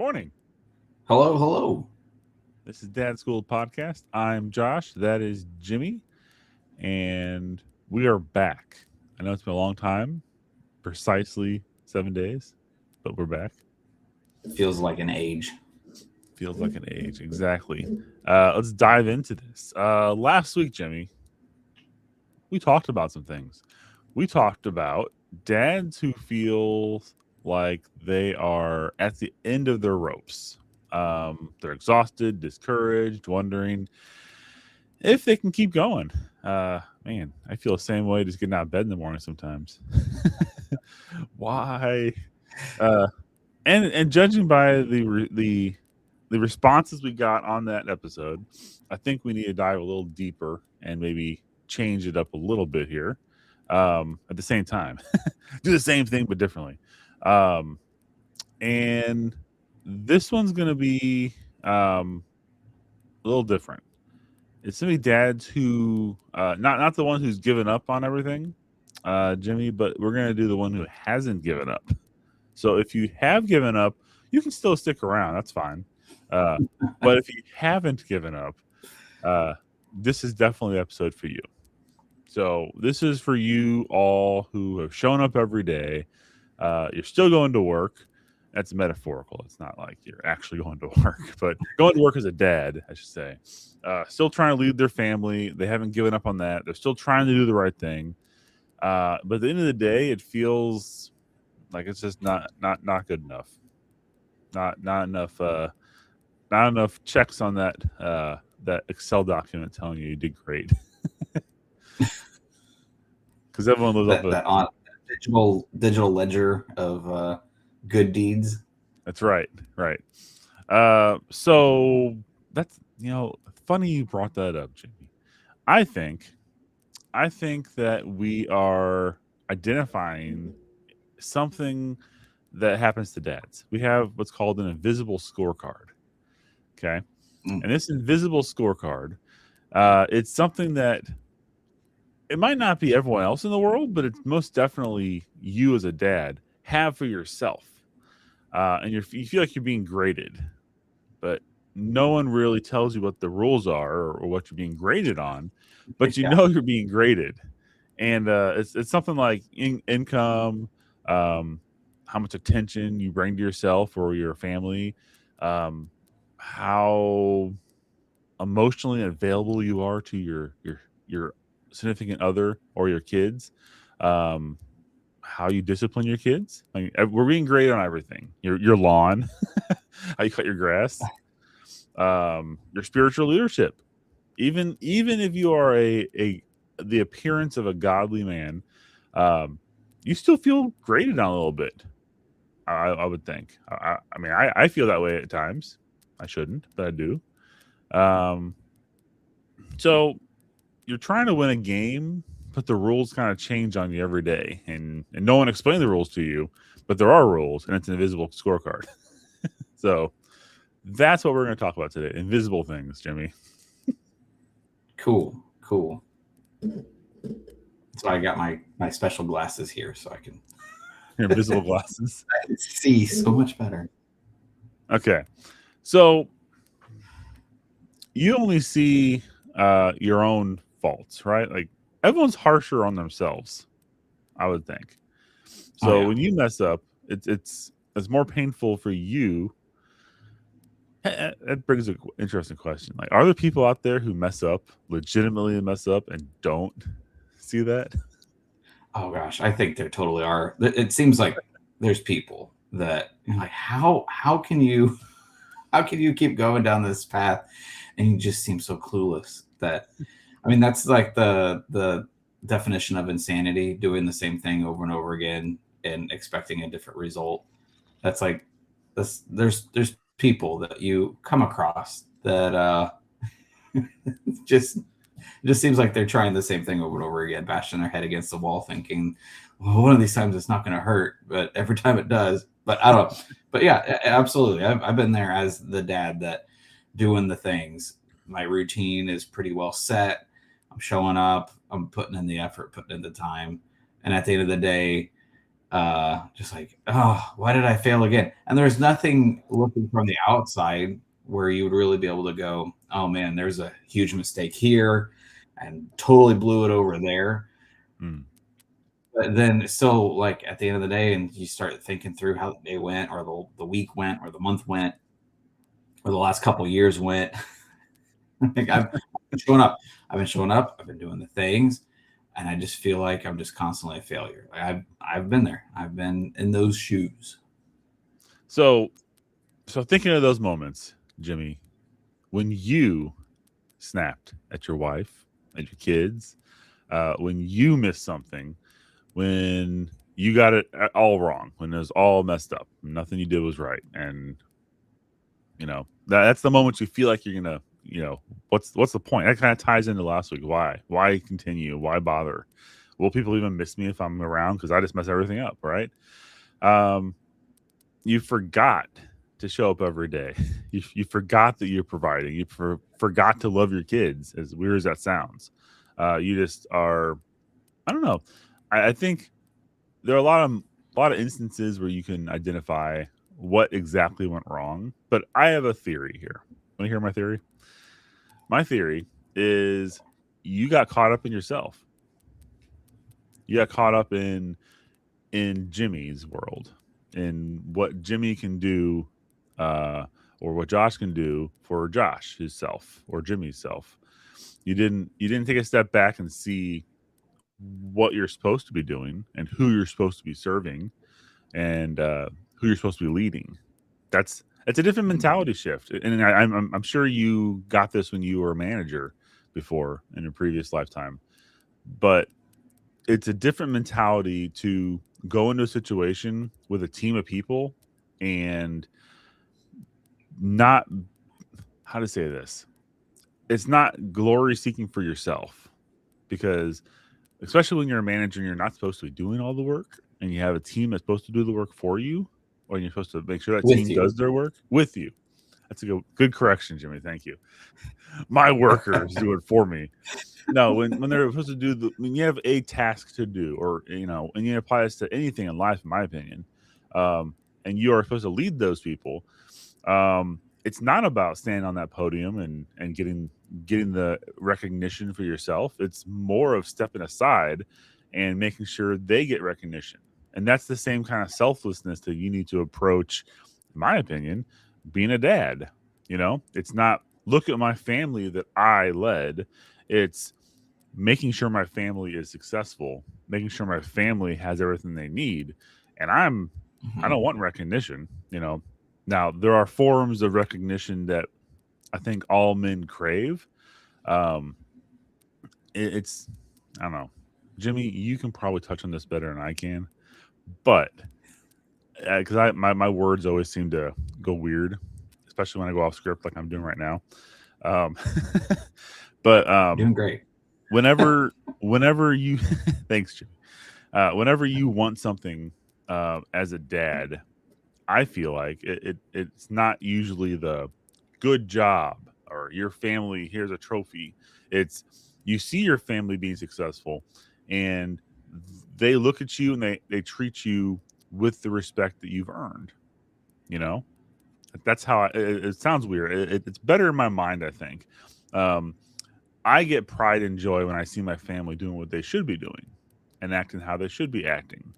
Morning. Hello, hello. This is DadSchooled podcast. I'm Josh. That is Jimmy, and we are back. I know it's been a long time, precisely 7 days, but we're back. Feels like an age. Feels like an age, exactly. Let's dive into this. Last week, Jimmy, we talked about some things. We talked about dads who feel like they are at the end of their ropes. They're exhausted, discouraged, wondering if they can keep going. Man, I feel the same way just getting out of bed in the morning sometimes. Why? Uh, and judging by the responses we got on that episode, I think we need to dive a little deeper and maybe change it up a little bit here. At the same time, do the same thing but differently. And this one's going to be a little different. It's gonna be dads who not the one who's given up on everything, Jimmy, but we're gonna do the one who hasn't given up. So if you have given up, you can still stick around. That's fine. But if you haven't given up, this is definitely the episode for you. So this is for you all who have shown up every day. You're still going to work. That's metaphorical. It's not like you're actually going to work, but going to work as a dad, I should say. Still trying to lead their family. They haven't given up on that. They're still trying to do the right thing. But at the end of the day, it feels like it's just not good enough. Not enough checks on that Excel document telling you did great. Because everyone lives off that on digital ledger of good deeds. That's right. So that's funny you brought that up, Jimmy. I think that we are identifying something that happens to dads. We have what's called an invisible scorecard. Okay. And this invisible scorecard, it's something that it might not be everyone else in the world, but it's most definitely you as a dad have for yourself. And you feel like you're being graded, but no one really tells you what the rules are or what you're being graded on, but you know you're being graded. And it's something like income, how much attention you bring to yourself or your family, how emotionally available you are to your significant other or your kids, how you discipline your kids. I mean, we're being graded on everything. Your lawn, how you cut your grass, your spiritual leadership. Even if you are the appearance of a godly man, you still feel graded on a little bit. I would think. I mean, I feel that way at times. I shouldn't, but I do. So you're trying to win a game, but the rules kind of change on you every day, and no one explained the rules to you, but there are rules, and it's an invisible scorecard. So that's what we're going to talk about today: invisible things, Jimmy. Cool. So I got my special glasses here, so I can Your invisible glasses. I can see so much better. Okay, so you only see your own faults, right? Like everyone's harsher on themselves, I would think. So when you mess up, it's more painful for you. That brings an interesting question. Like, are there people out there who legitimately mess up, and don't see that? Oh gosh, I think there totally are. It seems like there's people that like how can you keep going down this path, and you just seem so clueless. That I mean, that's like the definition of insanity: doing the same thing over and over again and expecting a different result. That's like this. There's people that you come across that just seems like they're trying the same thing over and over again, bashing their head against the wall, thinking, well, one of these times it's not going to hurt, but every time it does. But I don't know. But yeah, absolutely. I've been there as the dad that doing the things. My routine is pretty well set. I'm showing up. I'm putting in the effort, putting in the time. And at the end of the day, just like, oh, why did I fail again? And there's nothing looking from the outside where you would really be able to go, oh man, there's a huge mistake here and totally blew it over there. Mm. But then still, like at the end of the day, and you start thinking through how the day went, or the week went, or the month went, or the last couple of years went. Like I've been showing up. I've been showing up. I've been doing the things, and I just feel like I'm just constantly a failure. Like I've been there. I've been in those shoes. So thinking of those moments, Jimmy, when you snapped at your wife, at your kids, when you missed something, when you got it all wrong, when it was all messed up, nothing you did was right, and that's the moment you feel like you're gonna, what's the point? That kind of ties into last week. Why continue? Why bother? Will people even miss me if I'm around? Because I just mess everything up, right? You forgot to show up every day. You forgot that you're providing. You forgot to love your kids, as weird as that sounds. You just are. I don't know. I think there are a lot of instances where you can identify what exactly went wrong. But I have a theory here. Want to hear my theory? My theory is you got caught up in yourself. You got caught up in Jimmy's world, in what Jimmy can do, or what Josh can do for Josh, his self, or Jimmy's self. You didn't take a step back and see what you're supposed to be doing and who you're supposed to be serving, and who you're supposed to be leading. It's a different mentality shift, and I'm sure you got this when you were a manager before in a previous lifetime, but it's a different mentality to go into a situation with a team of people and not, how to say this, it's not glory seeking for yourself, because especially when you're a manager and you're not supposed to be doing all the work, and you have a team that's supposed to do the work for you, or you're supposed to make sure that team does their work with you. That's a good correction, Jimmy. Thank you. My workers do it for me. No, when they're supposed to do when you have a task to do, or and you apply this to anything in life, in my opinion, and you are supposed to lead those people. It's not about standing on that podium and getting the recognition for yourself. It's more of stepping aside and making sure they get recognition. And that's the same kind of selflessness that you need to approach, in my opinion, being a dad. It's not look at my family that I led. It's making sure my family is successful, making sure my family has everything they need. And I don't want recognition. Now there are forms of recognition that I think all men crave. It's I don't know, Jimmy, you can probably touch on this better than I can, but because my words always seem to go weird, especially when I go off script like I'm doing right now. But doing great. Whenever you thanks, Jimmy. Whenever you want something as a dad, I feel like it's not usually the good job or your family, here's a trophy. It's you see your family being successful, and they look at you and they treat you with the respect that you've earned. That's how it sounds weird. It's better in my mind, I think. I get pride and joy when I see my family doing what they should be doing and acting how they should be acting.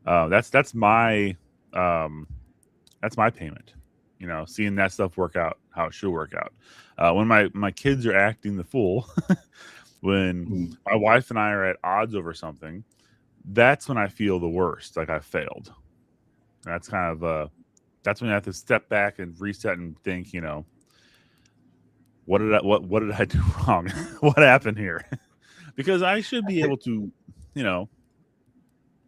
That's my payment. Seeing that stuff work out how it should work out. When my kids are acting the fool, when my wife and I are at odds over something, that's when I feel the worst, like I failed. That's kind of that's when I have to step back and reset and think, what did I do wrong? What happened here? Because I should be able to,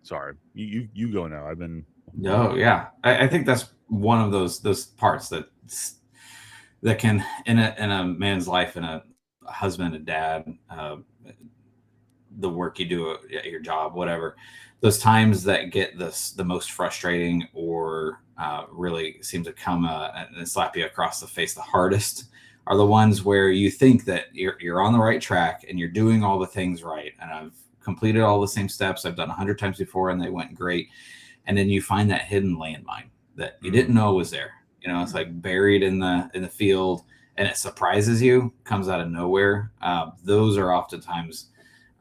sorry, you go now. I've been. No, yeah, I think that's one of those parts that can in a man's life, and a husband, a dad, the work you do at your job, whatever, those times that get the most frustrating, or really seem to come and slap you across the face the hardest, are the ones where you think that you're on the right track and you're doing all the things right. And I've completed all the same steps I've done 100 times before and they went great. and then you find that hidden landmine that you didn't know was there. It's like buried in the field, and it surprises you, comes out of nowhere. Those are oftentimes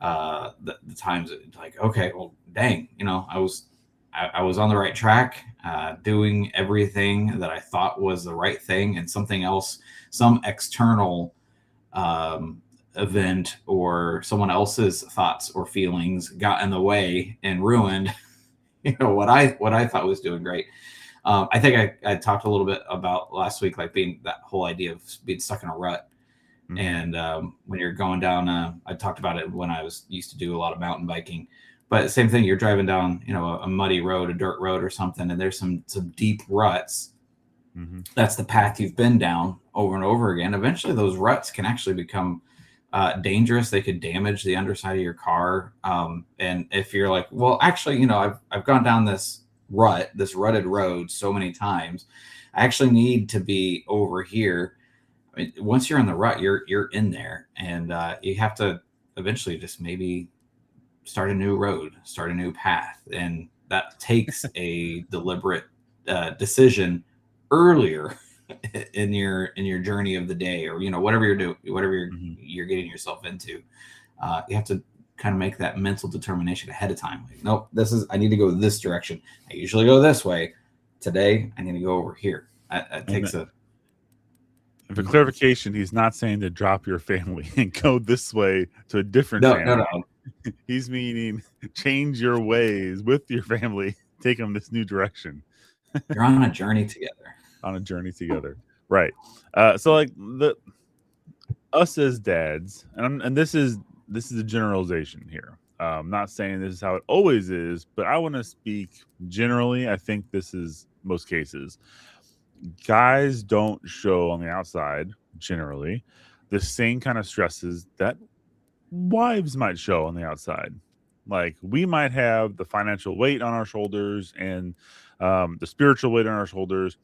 the times that, like, okay, well, dang, I was on the right track, doing everything that I thought was the right thing, and something else, some external event or someone else's thoughts or feelings got in the way and ruined what I thought was doing great. I think I talked a little bit about last week, like being that whole idea of being stuck in a rut. And when you're going down, I talked about it when I used to do a lot of mountain biking. But same thing, you're driving down, a muddy road, a dirt road or something, and there's some deep ruts. That's the path you've been down over and over again. Eventually, those ruts can actually become dangerous. They could damage the underside of your car. And if you're like, well, actually, I've gone down this rutted road so many times, I actually need to be over here. I mean, once you're in the rut, you're in there, and you have to eventually just maybe start a new road, start a new path, and that takes a deliberate decision earlier in your journey of the day, or whatever you're doing, whatever you're getting yourself into. You have to kind of make that mental determination ahead of time. Like, nope, I need to go this direction. I usually go this way. Today, I need to go over here. That takes a. And for clarification, he's not saying to drop your family and go this way to a different family. No. He's meaning change your ways with your family, take them this new direction. You're on a journey together. On a journey together, right? So like us as dads, and this is a generalization here. I'm not saying this is how it always is, but I want to speak generally. I think this is most cases. Guys don't show on the outside generally the same kind of stresses that wives might show on the outside. Like, we might have the financial weight on our shoulders and the spiritual weight on our shoulders,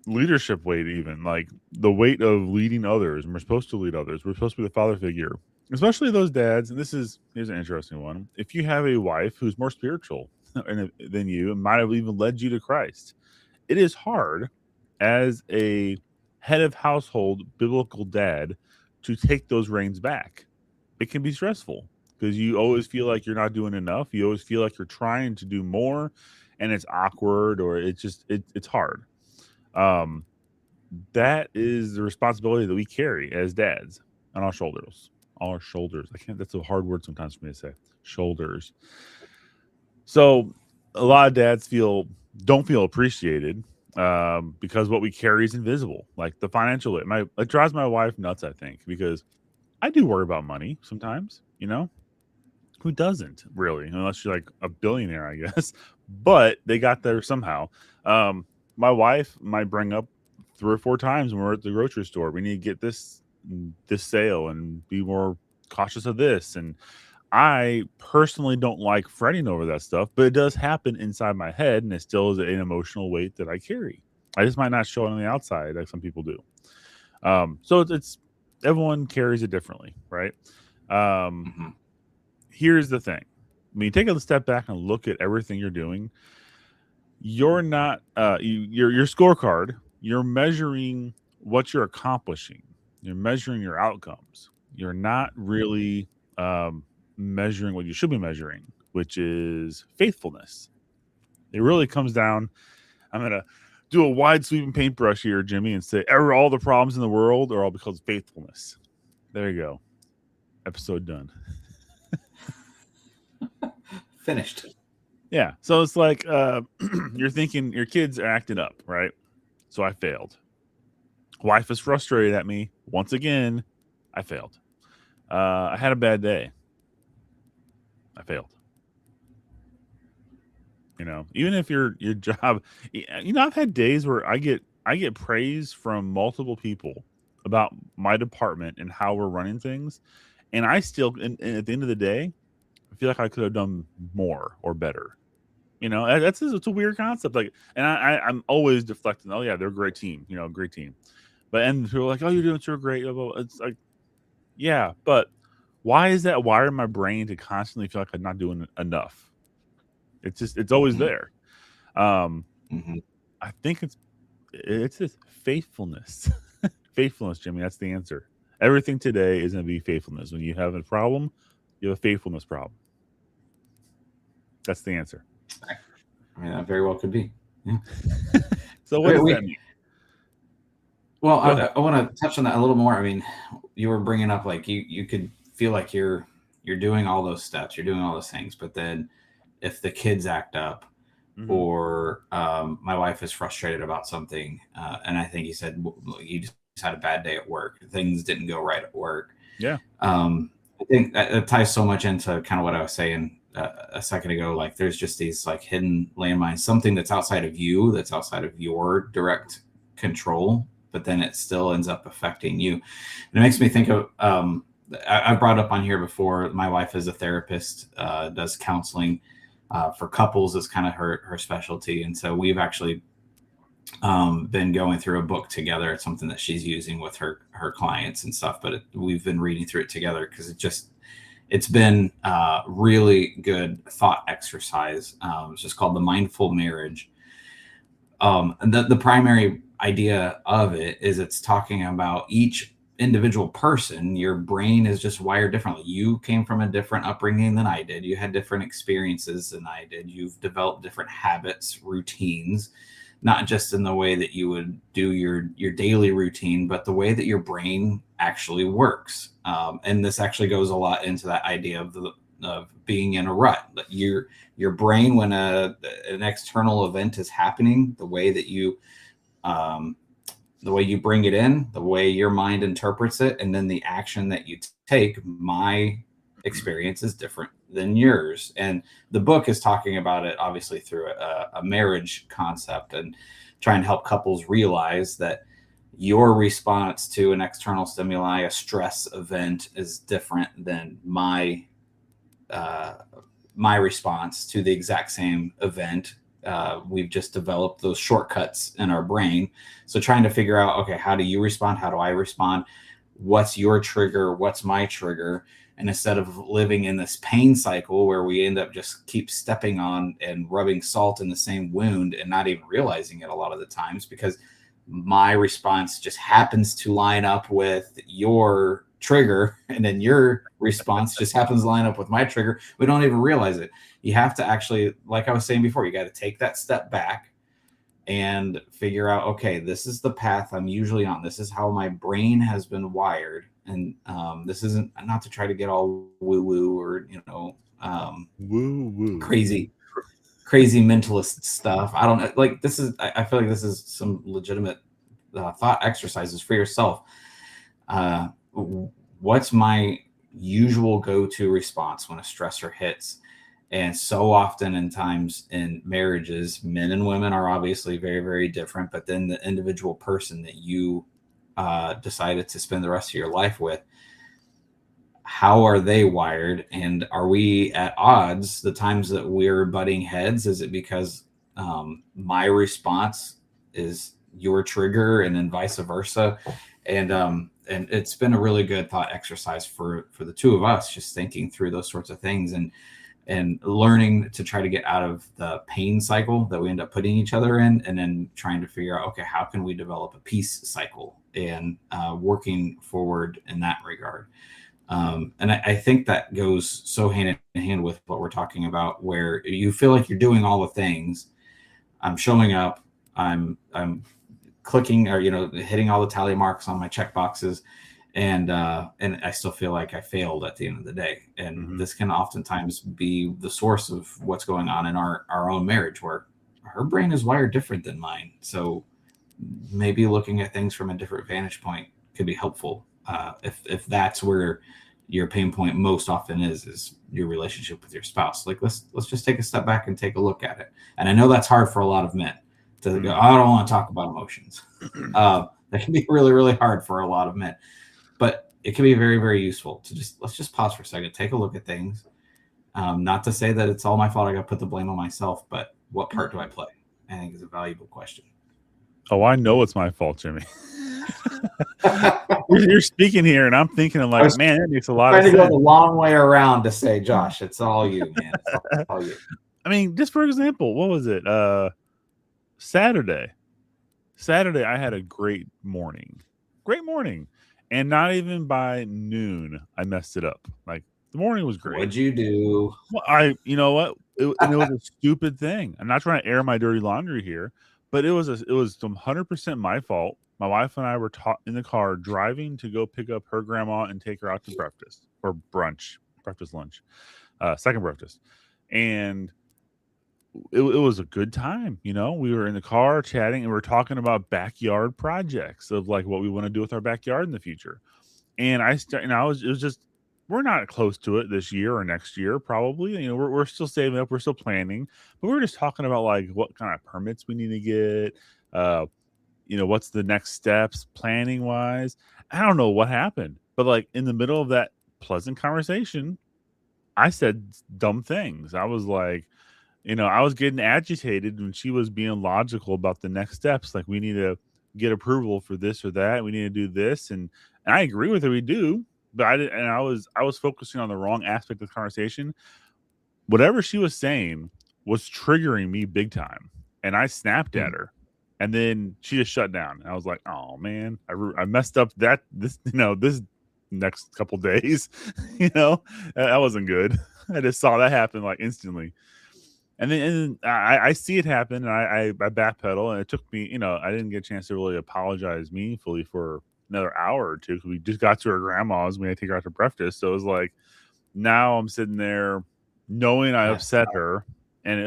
leadership weight, even like the weight of leading others. And we're supposed to lead others. We're supposed to be the father figure, especially those dads. And here's an interesting one. If you have a wife who's more spiritual than you and might have even led you to Christ, it is hard as a head of household biblical dad to take those reins back. It can be stressful because you always feel like you're not doing enough. You always feel like you're trying to do more, and it's awkward, or it's hard. That is the responsibility that we carry as dads on our shoulders. Our shoulders. That's a hard word sometimes for me to say. Shoulders. So a lot of dads don't feel appreciated because what we carry is invisible. Like the financial, it drives my wife nuts, I think, because I do worry about money sometimes. Who doesn't really, unless you're like a billionaire, I guess. But they got there somehow. My wife might bring up 3 or 4 times when we're at the grocery store, we need to get this sale and be more cautious of this. And I personally don't like fretting over that stuff, but it does happen inside my head, and it still is an emotional weight that I carry. I just might not show it on the outside like some people do. So it's everyone carries it differently, right? Here's the thing. When you take a step back and look at everything you're doing, you're not your scorecard. You're measuring what you're accomplishing. You're measuring your outcomes. You're not really measuring what you should be measuring, which is faithfulness. It really comes down. I'm gonna do a wide sweeping paintbrush here, Jimmy, and say all the problems in the world are all because of faithfulness. There you go. Episode done. Finished. Yeah. So it's like you're thinking your kids are acting up, right? So I failed. Wife is frustrated at me. Once again, I failed. I had a bad day. I failed. Even if your job, I've had days where I get praise from multiple people about my department and how we're running things, and I still, and at the end of the day, I feel like I could have done more or better. It's a weird concept. Like, and I'm always deflecting. Oh yeah, they're a great team. Great team. But and people are like, oh, you're doing so great. It's like, yeah, but why is that wired in my brain to constantly feel like I'm not doing enough? It's always Mhm. there. Um, Mhm. I think it's this faithfulness. Faithfulness, Jimmy. That's the answer. Everything today is going to be faithfulness. When you have a problem, you have a faithfulness problem. That's the answer. I mean, that very well could be. Yeah. So what We, does that we mean? well, Go ahead. I want to touch on that a little more. I mean, you were bringing up like you could feel like you're doing all those steps, you're doing all those things, but then if the kids act up, Hmm. or my wife is frustrated about something, and I think he said you just had a bad day at work, things didn't go right at work. Yeah. I think that it ties so much into kind of what I was saying a second ago. Like there's just these like hidden landmines, something that's outside of you, that's outside of your direct control, but then it still ends up affecting you. And it makes me think of I brought up on here before. My wife is a therapist, does counseling for couples. Is kind of her specialty, and so we've actually been going through a book together. It's something that she's using with her clients and stuff. But we've been reading through it together because it's been really good thought exercise. It's just called The Mindful Marriage. And the primary idea of it is it's talking about each individual person. Your brain is just wired differently. You came from a different upbringing than I did. You had different experiences than I did. You've developed different habits, routines, not just in the way that you would do your daily routine, but the way that your brain actually works. And this actually goes a lot into that idea of being in a rut. Your brain, when an external event is happening, um, the way you bring it in, the way your mind interprets it, and then the action that you take. My experience is different than yours, and the book is talking about it obviously through a marriage concept and trying to help couples realize that your response to an external stimuli, a stress event, is different than uh, my response to the exact same event. We've just developed those shortcuts in our brain. So trying to figure out, okay, how do you respond? How do I respond? What's your trigger? What's my trigger? And instead of living in this pain cycle where we end up just keep stepping on and rubbing salt in the same wound and not even realizing it a lot of the times, because my response just happens to line up with your trigger, and then your response just happens to line up with my trigger. We don't even realize it. You have to actually, like I was saying before, you got to take that step back and figure out, okay, this is the path I'm usually on. This is how my brain has been wired. And this isn't, not to try to get all woo woo or, Woo woo. crazy mentalist stuff. I don't know. Like I feel like this is some legitimate thought exercises for yourself. Uh, what's my usual go-to response when a stressor hits? And so often in times in marriages, men and women are obviously very, very different, but then the individual person that you decided to spend the rest of your life with, how are they wired? And are we at odds the times that we're butting heads? Is it because my response is your trigger, and then vice versa? And it's been a really good thought exercise for the two of us, just thinking through those sorts of things and learning to try to get out of the pain cycle that we end up putting each other in, and then trying to figure out, okay, how can we develop a peace cycle, and working forward in that regard. And I think that goes so hand in hand with what we're talking about, where you feel like you're doing all the things. I'm showing up. I'm clicking, or hitting all the tally marks on my check boxes, and I still feel like I failed at the end of the day. And Mm-hmm. this can oftentimes be the source of what's going on in our own marriage, where her brain is wired different than mine. So maybe looking at things from a different vantage point could be helpful, if that's where your pain point most often is your relationship with your spouse. Like let's just take a step back and take a look at it. And I know that's hard for a lot of men to go, I don't want to talk about emotions. That can be really, really hard for a lot of men, but it can be very, very useful to let's just pause for a second, take a look at things. Not to say that it's all my fault, I got to put the blame on myself, but what part do I play? I think is a valuable question. Oh, I know it's my fault, Jimmy. You're speaking here, and I'm thinking, like, man, that makes a lot of Trying to sense. go the long way around to say, Josh, it's all you, man. It's all you. I mean, just for example, what was it? Saturday. Saturday, I had a great morning. Great morning. And not even by noon, I messed it up. Like, the morning was great. What'd you do? Well, you know what? And it was a stupid thing. I'm not trying to air my dirty laundry here, but it was 100% my fault. My wife and I were in the car driving to go pick up her grandma and take her out to breakfast or brunch, breakfast, lunch, second breakfast. And it was a good time. You know, we were in the car chatting and we are talking about backyard projects of like what we want to do with our backyard in the future. And it was just, we're not close to it this year or next year, probably. You know, we're still saving up, we're still planning, but we were just talking about like what kind of permits we need to get, you know, what's the next steps planning wise. I don't know what happened, but like in the middle of that pleasant conversation, I said dumb things. I was like, you know, I was getting agitated when she was being logical about the next steps. Like, we need to get approval for this or that. We need to do this, and I agree with her. We do, but I was focusing on the wrong aspect of the conversation. Whatever she was saying was triggering me big time, and I snapped at her, and then she just shut down. I was like, oh man, I messed up this next couple days. You know, that wasn't good. I just saw that happen like instantly. And then I see it happen, and I backpedal, and it took me, you know, I didn't get a chance to really apologize meaningfully for another hour or two because we just got to her grandma's. We had to take her out to breakfast. So it was like, now I'm sitting there knowing I upset her, and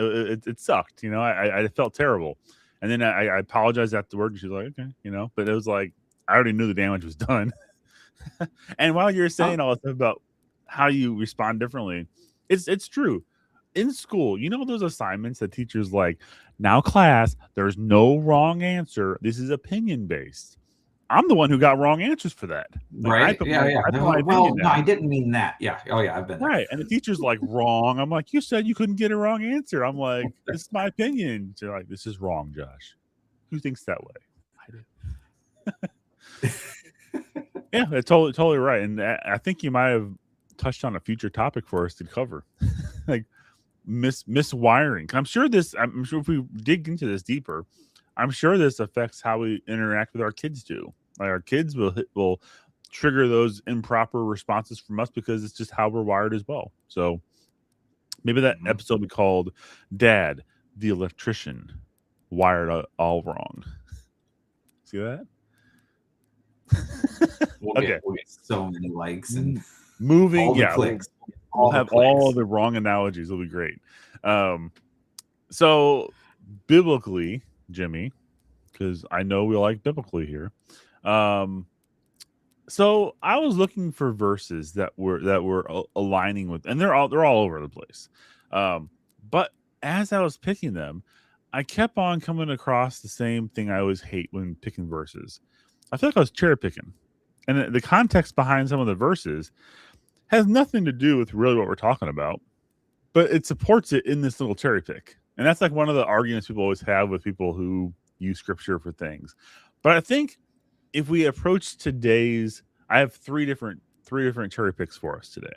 it sucked. You know, I felt terrible. And then I apologized afterward, and she's like, okay, you know, but it was like, I already knew the damage was done. And while you're saying all this stuff about how you respond differently, it's true. In school, you know, those assignments that teachers like, now class, there's no wrong answer. This is opinion based. I'm the one who got wrong answers for that. Like, right? Well, no, I didn't mean that. Yeah. Oh, yeah. I've been there. Right. And the teacher's like, wrong. I'm like, you said you couldn't get a wrong answer. I'm like, this is my opinion. They're like, this is wrong, Josh. Who thinks that way? I did. Yeah, that's totally right. And I think you might have touched on a future topic for us to cover. Like, miswiring. I'm sure if we dig into this deeper, I'm sure this affects how we interact with our kids too. Like, our kids will trigger those improper responses from us because it's just how we're wired as well. So maybe that episode will be called Dad, the Electrician, Wired All Wrong. See that? We'll get so many likes and moving. All the clicks. We'll have all the wrong analogies. It'll be great. So biblically, Jimmy, because I know we like biblically here. So I was looking for verses that were aligning with, and they're all over the place. But as I was picking them, I kept on coming across the same thing I always hate when picking verses. I feel like I was cherry picking, and the context behind some of the verses has nothing to do with really what we're talking about, but it supports it in this little cherry pick. And that's like one of the arguments people always have with people who use scripture for things. But I think if we approach I have three different cherry picks for us today.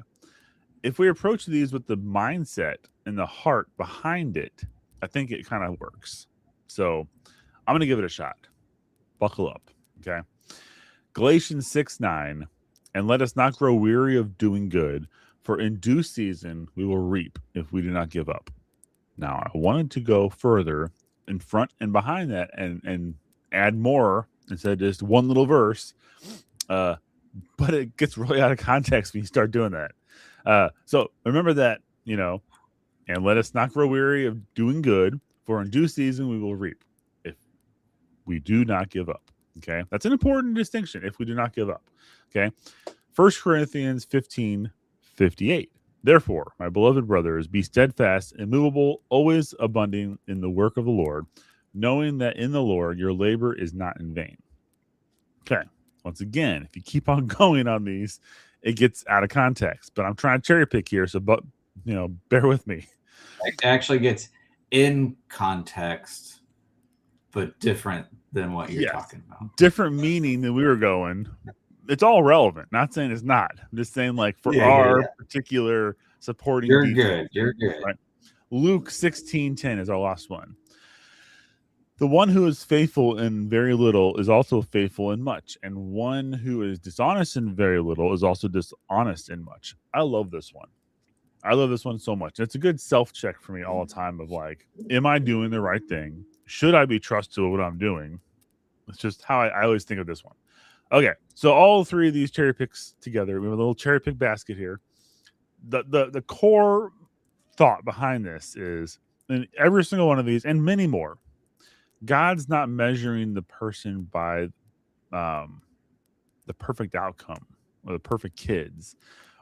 If we approach these with the mindset and the heart behind it, I think it kind of works. So I'm going to give it a shot. Buckle up. Okay. Galatians 6:9. And let us not grow weary of doing good, for in due season we will reap if we do not give up. Now, I wanted to go further in front and behind that and add more instead of just one little verse. But it gets really out of context when you start doing that. So remember that, you know, and let us not grow weary of doing good, for in due season we will reap if we do not give up. Okay, that's an important distinction. If we do not give up. Okay, 1 Corinthians 15:58. Therefore, my beloved brothers, be steadfast, immovable, always abounding in the work of the Lord, knowing that in the Lord your labor is not in vain. Okay, once again, if you keep on going on these, it gets out of context. But I'm trying to cherry pick here, so bear with me. It actually gets in context, but different than what you're talking about. Different meaning than we were going. It's all relevant. Not saying it's not. I'm just saying, like, for our particular supporting. You're good. Right? Luke 16:10 is our last one. The one who is faithful in very little is also faithful in much, and one who is dishonest in very little is also dishonest in much. I love this one. I love this one so much. It's a good self-check for me all the time of like, am I doing the right thing? Should I be trusted with what I'm doing? It's just how I always think of this one. Okay, so all three of these cherry picks together, we have a little cherry pick basket here. The core thought behind this is, in every single one of these and many more, God's not measuring the person by the perfect outcome or the perfect kids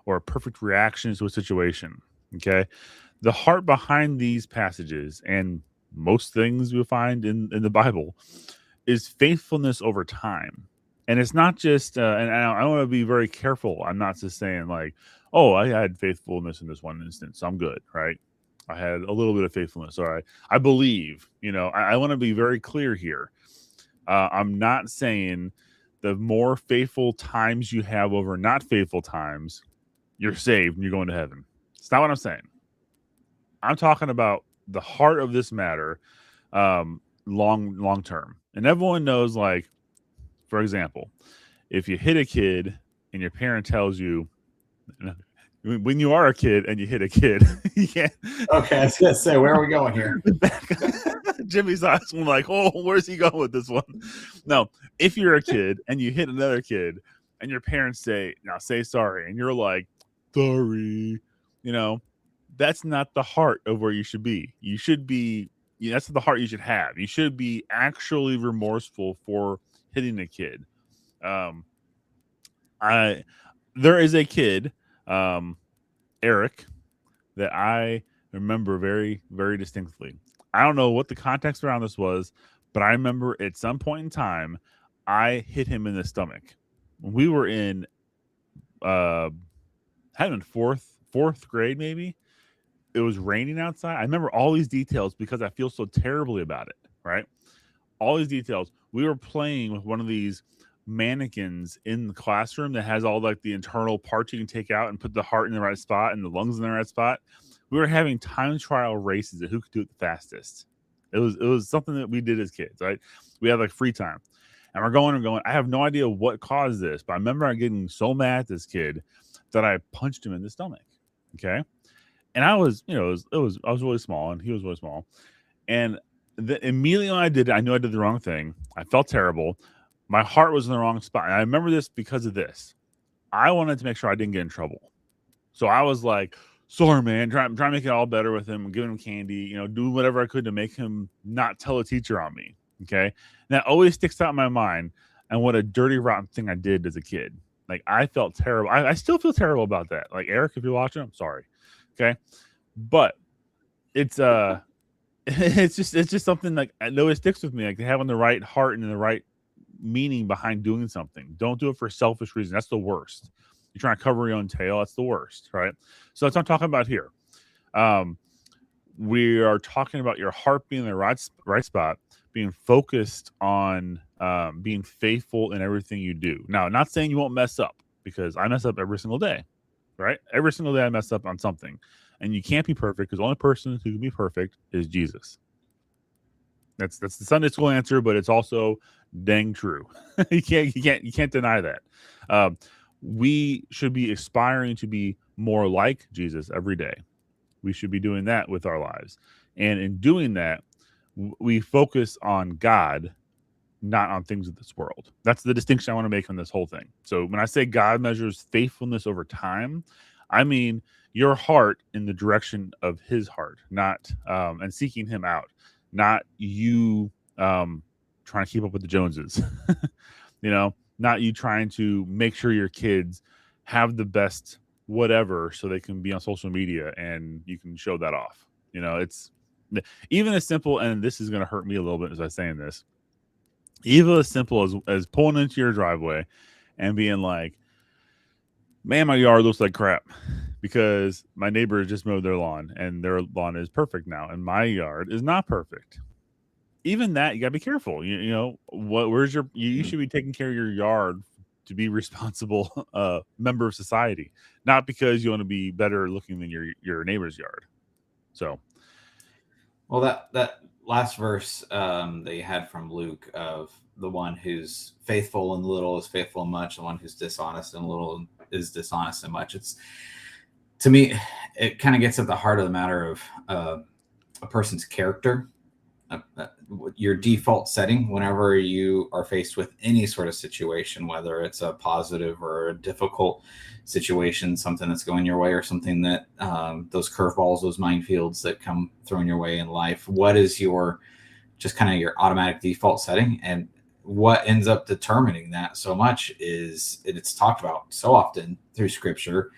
or perfect reactions to a situation. Okay. The heart behind these passages and most things we find in the Bible is faithfulness over time. And it's not just, and I want to be very careful. I'm not just saying like, oh, I had faithfulness in this one instance, so I'm good, right? I had a little bit of faithfulness. All right. I believe, I want to be very clear here. I'm not saying the more faithful times you have over not faithful times, you're saved and you're going to heaven. It's not what I'm saying. I'm talking about the heart of this matter, long term. And everyone knows, like, for example, if you hit a kid and your parent tells you, when you are a kid and you hit a kid, you can't. Okay, I was gonna say, where are we going here? Jimmy's asking like, oh, where's he going with this one? No, if you're a kid and you hit another kid and your parents say, now say sorry, and you're like, sorry, that's not the heart of where you should be. You should be, that's the heart you should have. You should be actually remorseful for hitting a kid. There is a kid, Eric, that I remember very, very distinctly. I don't know what the context around this was, but I remember at some point in time, I hit him in the stomach. We were in, had been fourth grade, maybe. It was raining outside. I remember all these details because I feel so terribly about it, right? All these details. We were playing with one of these mannequins in the classroom that has all like the internal parts you can take out and put the heart in the right spot and the lungs in the right spot. We were having time trial races of who could do it the fastest. It was something that we did as kids, right? We had like free time. And we're going. I have no idea what caused this, but I remember getting so mad at this kid that I punched him in the stomach. Okay. And I was, I was really small and he was really small. And immediately when I did it, I knew I did the wrong thing. I felt terrible. My heart was in the wrong spot. And I remember this because of this. I wanted to make sure I didn't get in trouble. So I was like, sorry, man, trying to make it all better with him, giving him candy, do whatever I could to make him not tell a teacher on me. Okay. And that always sticks out in my mind. And what a dirty, rotten thing I did as a kid. Like, I felt terrible. I still feel terrible about that. Like, Eric, if you're watching, I'm sorry. Okay. But it's it's just something like it always sticks with me, like having the right heart and the right meaning behind doing something. Don't do it for selfish reasons. That's the worst. You're trying to cover your own tail. That's the worst, right? So that's what I'm talking about here. We are talking about your heart being in the right spot, being focused on being faithful in everything you do. Now, not saying you won't mess up, because I mess up every single day, right? Every single day I mess up on something. And you can't be perfect because the only person who can be perfect is Jesus. That's the Sunday school answer, but it's also dang true. you can't deny that. We should be aspiring to be more like Jesus every day. We should be doing that with our lives. And in doing that, we focus on God, not on things of this world. That's the distinction I want to make on this whole thing. So when I say God measures faithfulness over time, I mean your heart in the direction of his heart, not and seeking him out, not you trying to keep up with the Joneses, not you trying to make sure your kids have the best whatever so they can be on social media and you can show that off. It's even as simple, and this is going to hurt me a little bit as I'm saying this, even as simple as pulling into your driveway and being like, man, my yard looks like crap because my neighbor just mowed their lawn and their lawn is perfect now and my yard is not perfect. Even that, you gotta be careful. You should be taking care of your yard to be responsible member of society, not because you want to be better looking than your neighbor's yard. So Well, that last verse that you had from Luke of the one who's faithful in little is faithful in much, the one who's dishonest in little is dishonest in much. It's, to me, it kind of gets at the heart of the matter of a person's character, your default setting whenever you are faced with any sort of situation, whether it's a positive or a difficult situation, something that's going your way or something that those curveballs, those minefields that come thrown your way in life. What is your just kind of your automatic default setting? And what ends up determining that so much is it's talked about so often through scripture.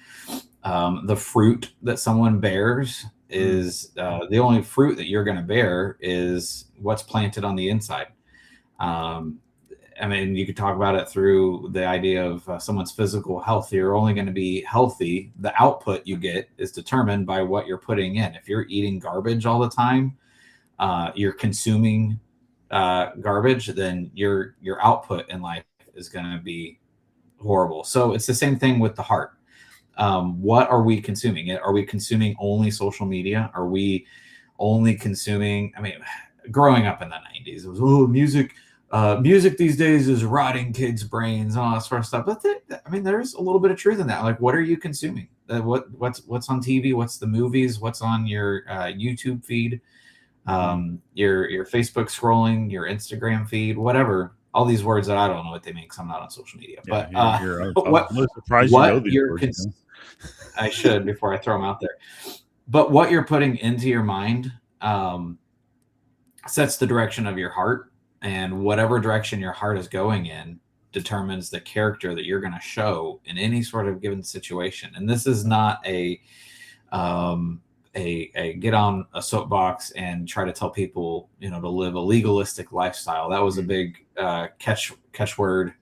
The fruit that someone bears is the only fruit that you're going to bear is what's planted on the inside. I mean, you could talk about it through the idea of someone's physical health. You're only going to be healthy. The output you get is determined by what you're putting in. If you're eating garbage all the time, you're consuming garbage, then your output in life is going to be horrible. So it's the same thing with the heart. What are we consuming? Are we consuming only social media? Are we only consuming? I mean, growing up in the 90s, it was music. Music these days is rotting kids' brains and all that sort of stuff. But I mean, there's a little bit of truth in that. Like, what are you consuming? What's on TV? What's the movies? What's on your YouTube feed? Your Facebook scrolling, your Instagram feed, whatever. All these words that I don't know what they mean because I'm not on social media. Yeah, But I'm really surprised you know these words. I should before I throw them out there. But what you're putting into your mind sets the direction of your heart, and whatever direction your heart is going in determines the character that you're going to show in any sort of given situation. And this is not a get on a soapbox and try to tell people, to live a legalistic lifestyle. That was a big catchphrase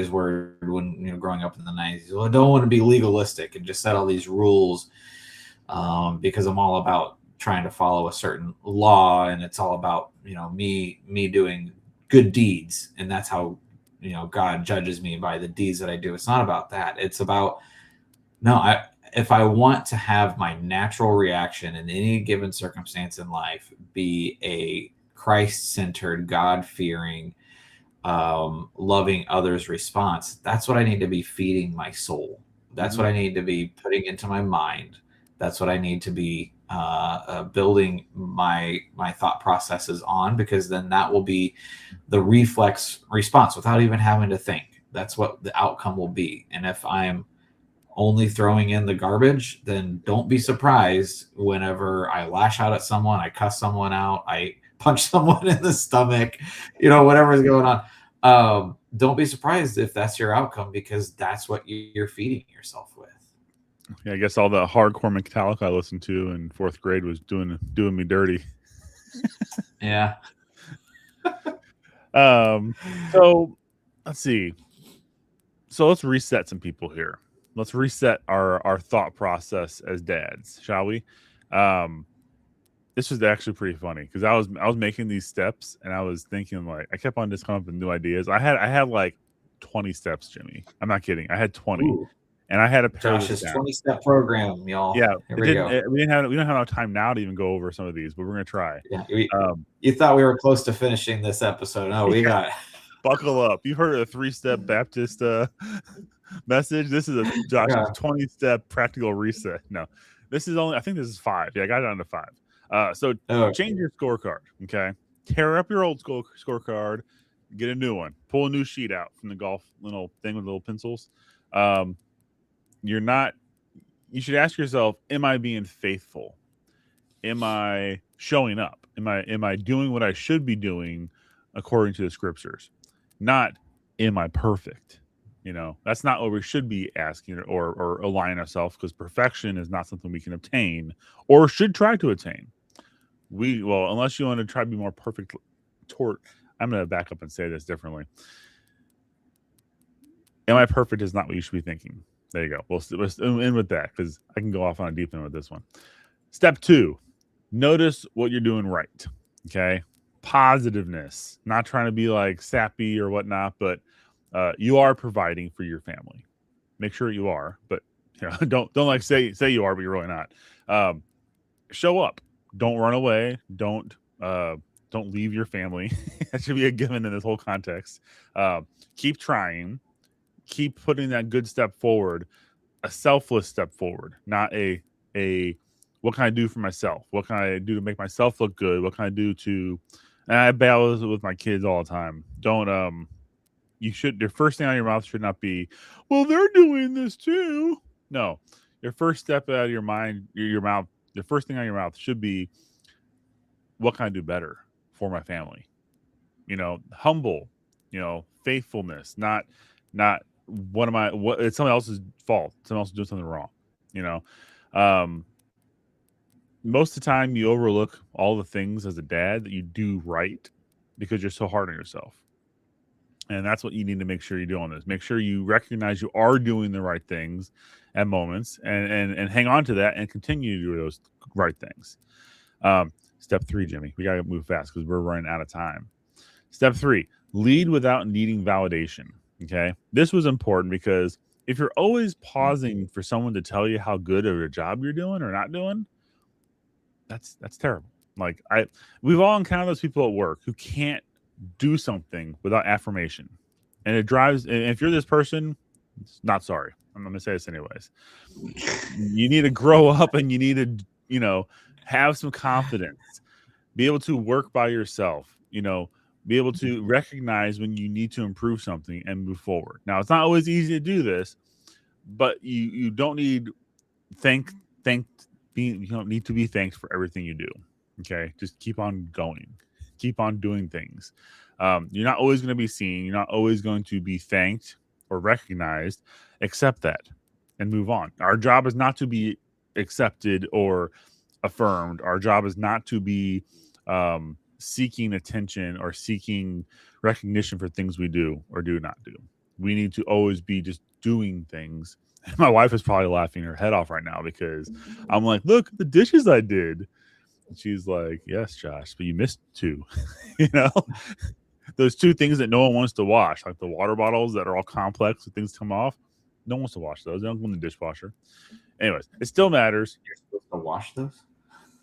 word when growing up in the 90s. Well, I don't want to be legalistic and just set all these rules because I'm all about trying to follow a certain law, and it's all about me doing good deeds, and that's how God judges me by the deeds that I do. It's not about that. It's about if I want to have my natural reaction in any given circumstance in life be a Christ-centered, God-fearing, loving others response, that's what I need to be feeding my soul. That's what I need to be putting into my mind. That's what I need to be building my thought processes on, because then that will be the reflex response without even having to think. That's what the outcome will be. And if I'm only throwing in the garbage, then don't be surprised whenever I lash out at someone, I cuss someone out, I punch someone in the stomach, whatever is going on. Don't be surprised if that's your outcome, because that's what you're feeding yourself with. Yeah, I guess all the hardcore Metallica I listened to in fourth grade was doing me dirty. Yeah. So let's see. So let's reset some people here. Let's reset our thought process as dads, shall we? This was actually pretty funny because I was making these steps and I was thinking, like, I kept on just coming up with new ideas. I had like 20 steps, Jimmy. I'm not kidding. I had 20. Ooh. And I had to pare Josh's this down. 20-step program, y'all. Yeah, Here we go. we don't have enough time now to even go over some of these, but we're gonna try. Yeah, you thought we were close to finishing this episode. No, we got. Buckle up. You've heard of a 3-step Baptist message. This is a Josh's 20-step practical reset. No, this is only. I think this is 5. Yeah, I got it down to 5. So change your scorecard. Okay, tear up your old scorecard, get a new one. Pull a new sheet out from the golf little thing with little pencils. You should ask yourself, am I being faithful? Am I showing up? Am I doing what I should be doing according to the scriptures? Not, am I perfect? That's not what we should be asking or aligning ourselves, because perfection is not something we can obtain or should try to attain. Unless you want to try to be more perfect I'm going to back up and say this differently. Am I perfect is not what you should be thinking. There you go. Let's end with that, because I can go off on a deep end with this one. Step 2, notice what you're doing right. Okay. Positiveness, not trying to be like sappy or whatnot, but you are providing for your family. Make sure you are, but don't like say you are, but you're really not. Show up, Don't run away. Don't leave your family. That should be a given in this whole context. Keep trying. Keep putting that good step forward, a selfless step forward, not a what can I do for myself? What can I do to make myself look good? What can I do to? And I battle with my kids all the time. Don't you should your first thing out of your mouth should not be, well, they're doing this too. No, your first step out of your mind, your mouth, the first thing out of your mouth should be, what can I do better for my family? Humble, faithfulness, not what it's someone else's fault. Someone else is doing something wrong. You know, um, most of the time you overlook all the things as a dad that you do right because you're so hard on yourself. And that's what you need to make sure you do on this. Make sure you recognize you are doing the right things at moments and hang on to that and continue to do those right things. Step 3, Jimmy, we got to move fast because we're running out of time. Step 3, lead without needing validation. Okay. This was important because if you're always pausing for someone to tell you how good of a job you're doing or not doing, that's terrible. Like we've all encountered those people at work who can't do something without affirmation. And it drives, and if you're this person, not sorry. I'm going to say this anyways. You need to grow up and you need to, have some confidence, be able to work by yourself, be able to recognize when you need to improve something and move forward. Now, it's not always easy to do this, but you don't need you don't need to be thanked for everything you do. Okay. Just keep on going. Keep on doing things. You're not always going to be seen. You're not always going to be thanked or recognized. Accept that and move on. Our job is not to be accepted or affirmed. Our job is not to be seeking attention or seeking recognition for things we do or do not do. We need to always be just doing things. My wife is probably laughing her head off right now because I'm like, look, the dishes I did. She's like, yes, Josh, but you missed 2. Those 2 things that no one wants to wash, like the water bottles that are all complex and things come off. No one wants to wash those. They don't go in the dishwasher. Anyways, it still matters. You're supposed to wash those?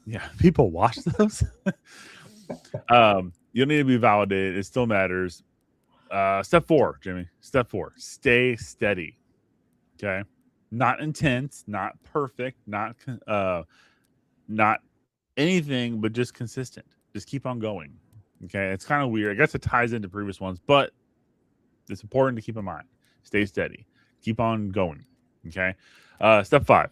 Yeah, people wash those. You don't need to be validated. It still matters. Step 4, Jimmy. Step 4, stay steady. Okay, not intense, not perfect, not anything, but just consistent. Just keep on going. Okay, it's kind of weird. I guess it ties into previous ones, but it's important to keep in mind. Stay steady. Keep on going. Okay. Step 5.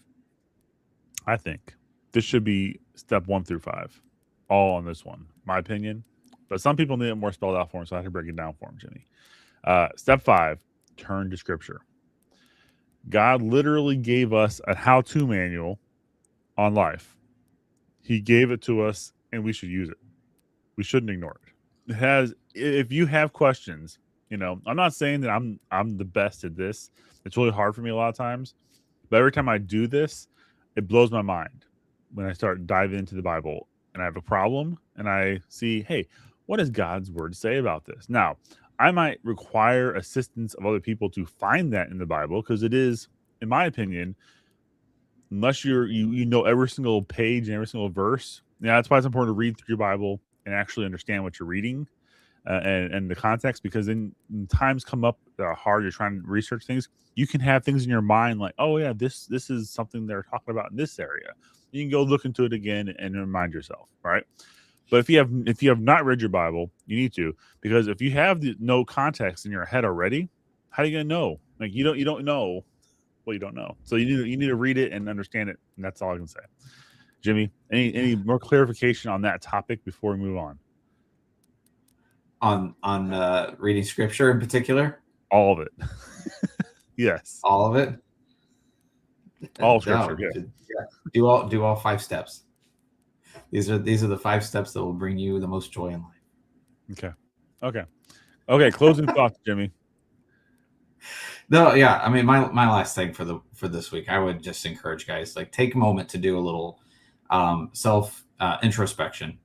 I think this should be step 1 through 5. All on this one, my opinion. But some people need it more spelled out for them, so I have to break it down for them, Jimmy. Step 5, turn to Scripture. God literally gave us a how-to manual on life. He gave it to us, and we should use it. We shouldn't ignore it. It has. If you have questions, I'm not saying that I'm the best at this. It's really hard for me a lot of times, but every time I do this, it blows my mind when I start diving into the Bible and I have a problem and I see, hey, what does God's word say about this? Now, I might require assistance of other people to find that in the Bible because it is, in my opinion, unless you know every single page and every single verse. Yeah, that's why it's important to read through your Bible and actually understand what you're reading and the context, because then when times come up that are hard, you're trying to research things, you can have things in your mind like, oh yeah, this is something they're talking about in this area. You can go look into it again and remind yourself, right? But if you have not read your Bible, you need to, because if you have no context in your head already, how are you gonna know? Like you don't know what you don't know. So you need to read it and understand it, and that's all I can say. Jimmy, any more clarification on that topic before we move on? On reading Scripture in particular? All of it. Yes. All of it? All Scripture. Yeah. Do all 5 steps. These are the 5 steps that will bring you the most joy in life. Okay. Closing thoughts, Jimmy. No, yeah. I mean, my last thing for this week, I would just encourage guys, like, take a moment to do a little self introspection.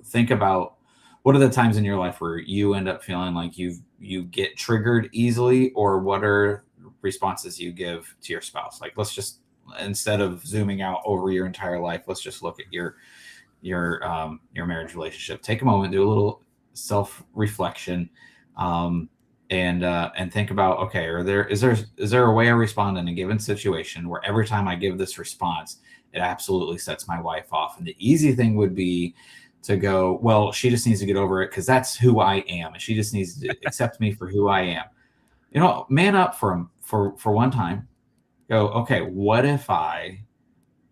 Think about what are the times in your life where you end up feeling like you get triggered easily, or what are responses you give to your spouse. Like, let's just, instead of zooming out over your entire life, let's just look at your your marriage relationship. Take a moment, do a little self-reflection, and think about, okay, is there a way I respond in a given situation where every time I give this response, it absolutely sets my wife off? And the easy thing would be to go, well, she just needs to get over it because that's who I am, and she just needs to accept me for who I am. Man up for one time. Go, okay, what if I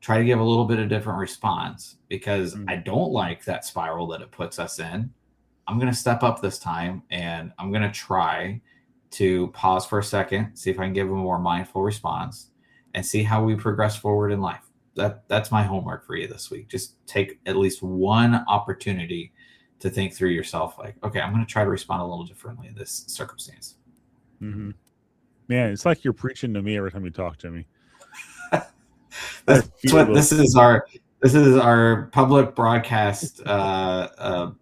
try to give a little bit of different response because I don't like that spiral that it puts us in? I'm going to step up this time, and I'm going to try to pause for a second, see if I can give a more mindful response, and see how we progress forward in life. That's my homework for you this week. Just take at least one opportunity to think through yourself, like, okay, I'm going to try to respond a little differently in this circumstance. Mm-hmm. Man, it's like you're preaching to me every time you talk, Jimmy. This is our public broadcast therapy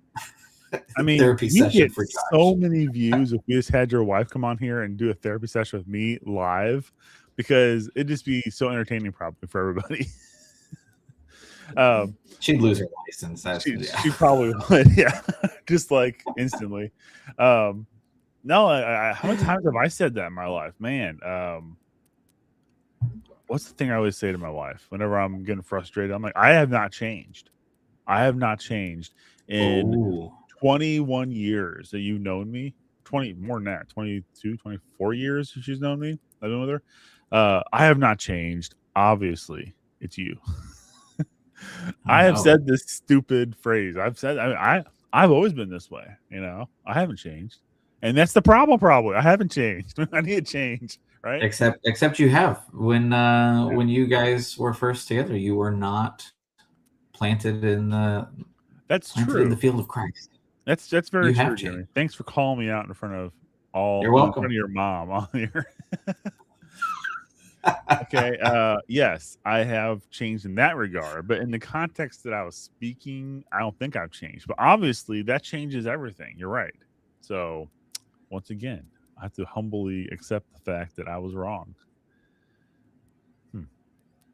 session for Josh. So many views if we just had your wife come on here and do a therapy session with me live, because it'd just be so entertaining probably for everybody. She'd lose her license. She probably would, yeah, just like instantly. No, how many times have I said that in my life, man? What's the thing I always say to my wife whenever I'm getting frustrated? I'm like, I have not changed. I have not changed in 21 years that you've known me. 20 more than that, 22, 24 years she's known me. I've been with her. I have not changed. Obviously, it's you. I have said this stupid phrase. I've always been this way. I haven't changed, and that's the problem. Probably I haven't changed. I need to change, right? Except you have. When you guys were first together, you were not planted in the. That's true. In the field of Christ. That's very true, Jimmy. Thanks for calling me out in front of You're welcome. In front of your mom on here. Okay. Yes, I have changed in that regard, but in the context that I was speaking, I don't think I've changed. But obviously, that changes everything. You're right. So, once again, I have to humbly accept the fact that I was wrong.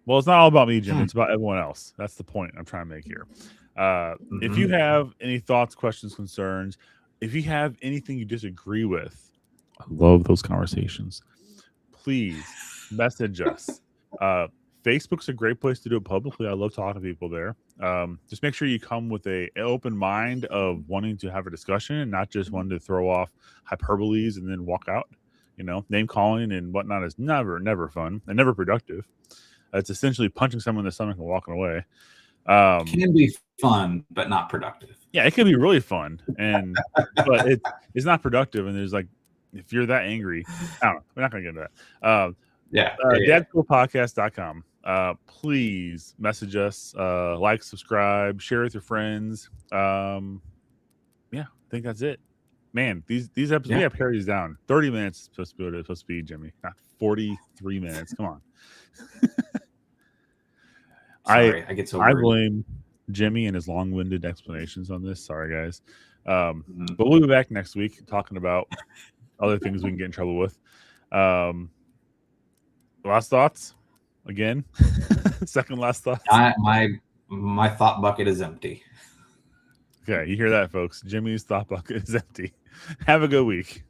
Well, it's not all about me, Jimmy. It's about everyone else. That's the point I'm trying to make here. If you have any thoughts, questions, concerns, if you have anything you disagree with, I love those conversations. Please message us. Facebook's a great place to do it publicly. I love talking to people there. Just make sure you come with an open mind of wanting to have a discussion and not just wanting to throw off hyperboles and then walk out. Name calling and whatnot is never fun and never productive. It's essentially punching someone in the stomach and walking away. It can be fun, but not productive. Yeah, it can be really fun, but it's not productive. And there's like, if you're that angry, I don't know. We're not going to get into that. DadSchoolPodcast.com. Please message us, like, subscribe, share with your friends. I think that's it. Man, these episodes, we have to carry these down. 30 minutes is supposed to be, Jimmy, not 43 minutes. Come on. Sorry, I get so worried. I blame Jimmy and his long-winded explanations on this. Sorry, guys. But we'll be back next week talking about other things we can get in trouble with. Last thoughts? Again? Second last thoughts? My thought bucket is empty. Okay, you hear that, folks. Jimmy's thought bucket is empty. Have a good week.